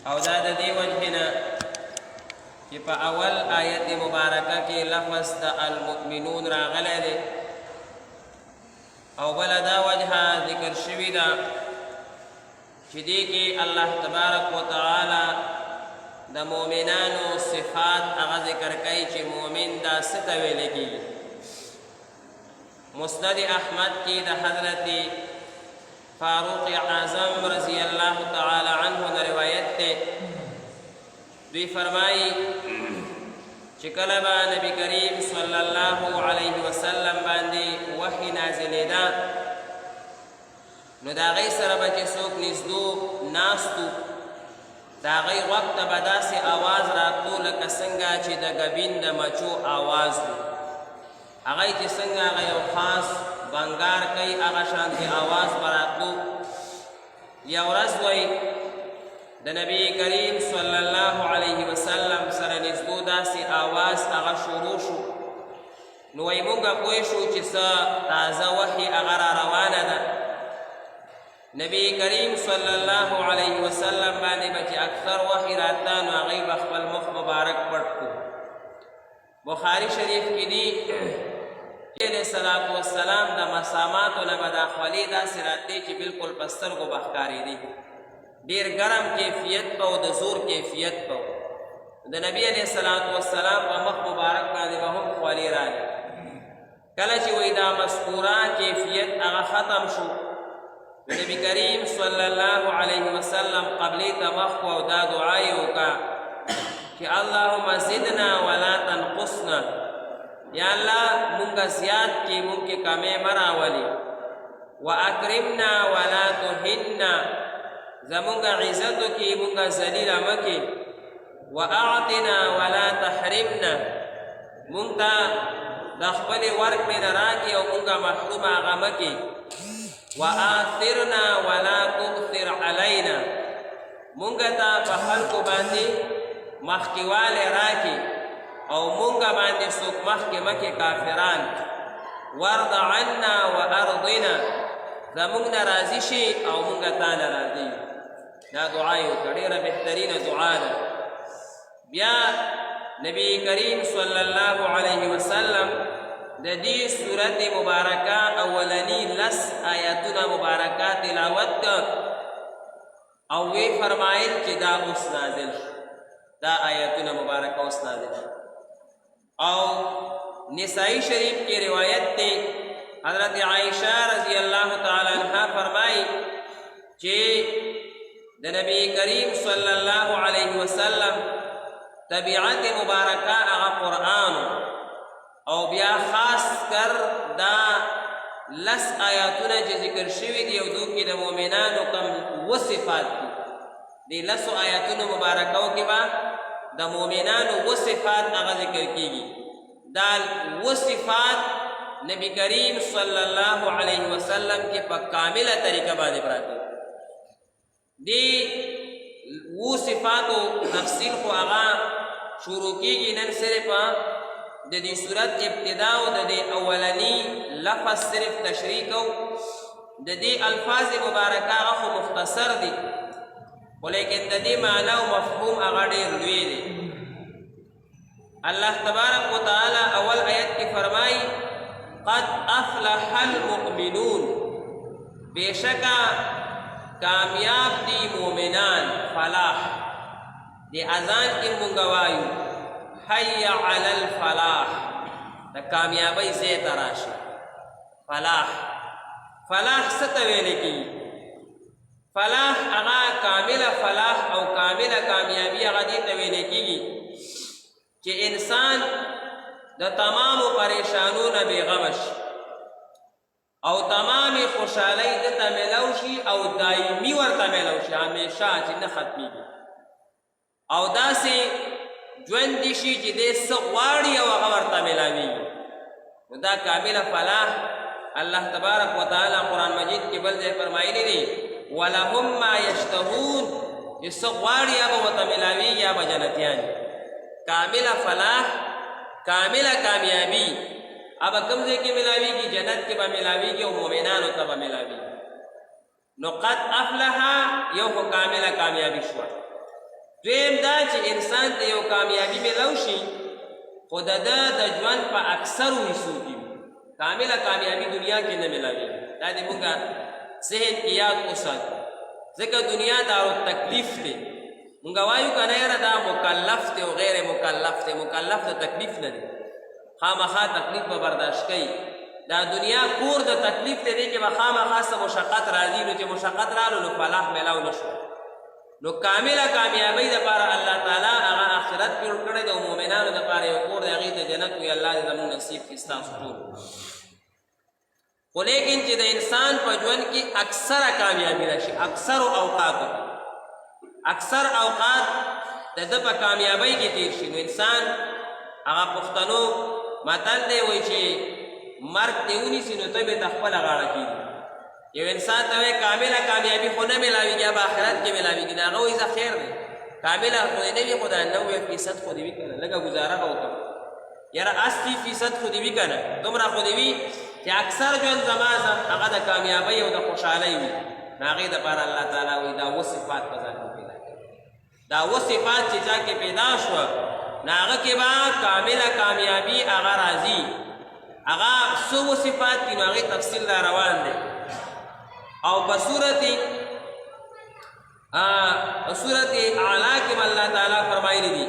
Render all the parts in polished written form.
او دا د دې وجه نه چې په اول آیت مبارکه کې لفظ د المؤمنون راغلی دی او بل دا وجه ذکر شوی ده چې دې کې الله تبارک وتعالی د مؤمنانو صفات هغه ذکر کوي چې مؤمن دا څه ته ویل کېږي. مسند احمد کی دا حضرت فاروق اعظم رضی اللہ تعالی عنہ نے روایت تے دوی فرمائی چکل با نبی کریم صلی اللہ علیہ وسلم باندی وحی نازلی دا نو دا غی سر بچے سوک نزدو ناستو دا غی وقت بدا سی آواز راتو لکسنگا چی دا گبین دا مچو آواز دو اغای چې څنګه هغه یو خاص بنګار کوي هغه شانتي آواز براتلو. یو ورځ وایي د نبی کریم صلی الله علیه وسلم سره نږدې داسې آواز هغه شروع شو نو وایي موږ پوه شو چې څه تازه وحي هغه را روانه ده. نبی کریم صلی الله علیه وسلم باندې به چې اکثر وحي راته نو هغوی به خپل مخ مبارک پټ کړو. بخاری شریف کې دی علیہ الصلوۃ والسلام د مساماتو نه به دا خولې داسې راتلی چې بالکل په سترګو به ښکارېدي. ډېر ګرم کیفیت به او د زور کیفیت به د نبي علیہ الصلوۃ والسلام په مخ مبارک باندې به هم خولې راغلې. کله چې وایي دا مذکوره کیفیت هغه ختم شو نبی کریم صلی الله علیه وسلم قبلې ته مخ کو او دا دعا یې وکړه کہ اللہم زدنا ولا تنقصنا، یا اللہ مونگا زیاد کی مونگ کے کمے مرا ولی، واکرمنا ولا تہننا زمونگا عزت کی مونگا ذلیل مکی، واعطنا ولا تحرمنا مونگتا دخبل ورک میں نراکی او مونگا محروم آغا مکی، وآثرنا ولا تؤثر علینا مونگا تا پخلکو باندی مخکیوال راکی او مونگا باندې سوک مخکی مکی کافران، ورد عنا و ارضنا زمونگنا رازی شی او مونگا تانا رازی. دا دعایو کڑیر بہترین دعا دا. بیا نبی کریم صلی اللہ علیہ وسلم دا دی صورت مبارکہ اولنی لس آیاتنا مبارکہ تلاوت کر او وی فرمائل چی دا اس نازل دا آیاتنا مبارکہ اس نازل او نسائی شریف کی روایت تے حضرت عائشہ رضی اللہ تعالی عنہ فرمائی کہ دا نبی کریم صلی اللہ علیہ وسلم طبیعت مبارکہ اغا قرآن او بیا خاص کر دا لس آیاتنا جی ذکر شوی دی او دو کی دا مومنانو کم وصفات دی لسو آیاتنا مبارکاو کی با دا مومنانو وصفات اغا ذکر کی گی. دا وصفات نبی کریم صلی اللہ علیہ وسلم کی پا کاملہ طریقہ باندې براتی دی وصفاتو تفصیل کو اغا شروع کی گی نن صرف دا دی صورت ابتداء دا دی اولنی لفظ صرف تشریکو دا دی الفاظ مبارکہ اخو مختصر دی ولیکن دا دی معنی و مفہوم اغا دیر لوی دی. اللہ تبارک و تعالی اول آیت کی فرمائی قد افلح المؤمنون بے شکا کامیاب دی مومنان فلاح دی اذان کی منگوائیو حی علی الفلاح دا کامیابی سے تراشی فلاح فلاح ستویلے کی فلاح اغا کامل فلاح او کامل کامیابی اغا دیتا ویلے کی گی کہ انسان دا تمام پریشانون بے غمش او تمام خوشحالی دتا ملوشی او دائمی ورطا ملوشی ہمیشہ چی نختمی گی او دا سی جوندی شی چی دے سغواری او غورتا ملاوی گی. دا کامل فلاح اللہ تبارک و تعالی قرآن مجید کی بلدے فرمائی دی وَلَهُمْ مَا يَشْتَهُونَ جس غواری اب وطا ملاوی یا بجنتیان. کامل فلاح کامل کامیابی اب کمزے کی ملاوی کی جنت کی با ملاوی کی و مومنانو تا با ملاوی. نو قد افلحا یو کو کامل کامیابی شوا دویم دا چې انسان ته یو کامیابي میلاو شي خو د ده د ژوند په اکثرو حصو کې کامله کامیابي دنیا کې نه میلاوېږي. دا دې مونږ ذهن کې یاد وساتو، ځکه دنیا دارو تکلیف دی. مونږ وایو که نه یاره دا مکلف دی او غیر مکلف دی. مکلف د تکلیف نه دی، خامخا تکلیف به برداشت کوي. دا دنیا کور د تکلیف دی کې به خامخا څه مشقت راځي، نو چې مشقت رالو نو فلاح میلاو نه شو. نو کامله کامیابی دپاره الله تعالی هغه آخرت جوړ کړی دی او مؤمنانو دپاره یو کور دی، هغې ته جنت وي. الله دې زموږ نصیب کړي ستاسو ټول. خو لیکن چې د انسان په ژوند کې اکثره کامیابي راشي، اکثر اوقاتو اکثر اوقات د ده په کامیابۍ کې تیر شي، نو انسان هغه پښتنو متل دی وایي چې مرګ دې ونیسي نو ته بې ته خپله غاړه کېږي. یو انسان ته وایي کامله کامیابي خو نه میلاوېږي، هغه آخرت کې میلاوېږي. نو هغه وایي زه خیر دی کامله خو دې نه وي، خو دا 90% خو دې وي که نه، لږه گزاره به وکړم. یاره 80% خو دې وي که نه، دومره خو دې وي چې اکثر ژوند زما هغه د کامیابۍ او د خوشحالۍ وي. نو هغې دپاره الله تعالی وایي دا اووه صفات په ځان کې پیدا کړي. دا اووه صفات چې چا کې پیدا شوه نو هغه کې به کامله کامیابي هغه راځي. هغه څه اووه صفات دي نو هغې تفصیل را روان دی. او په صورت اعلی کې الله تعالی فرمایلی دي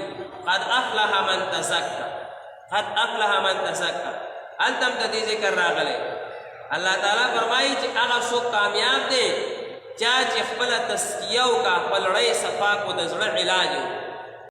قد افلح من تزکا، قد افلح من تزکا. هلته هم د دې ذکر راغلی. الله تعالی فرمایي چې هغه څوک کامیاب دی چا چې خپله تزکیه وکړه، خپل زړه یې صفا کړو، د زړه علاج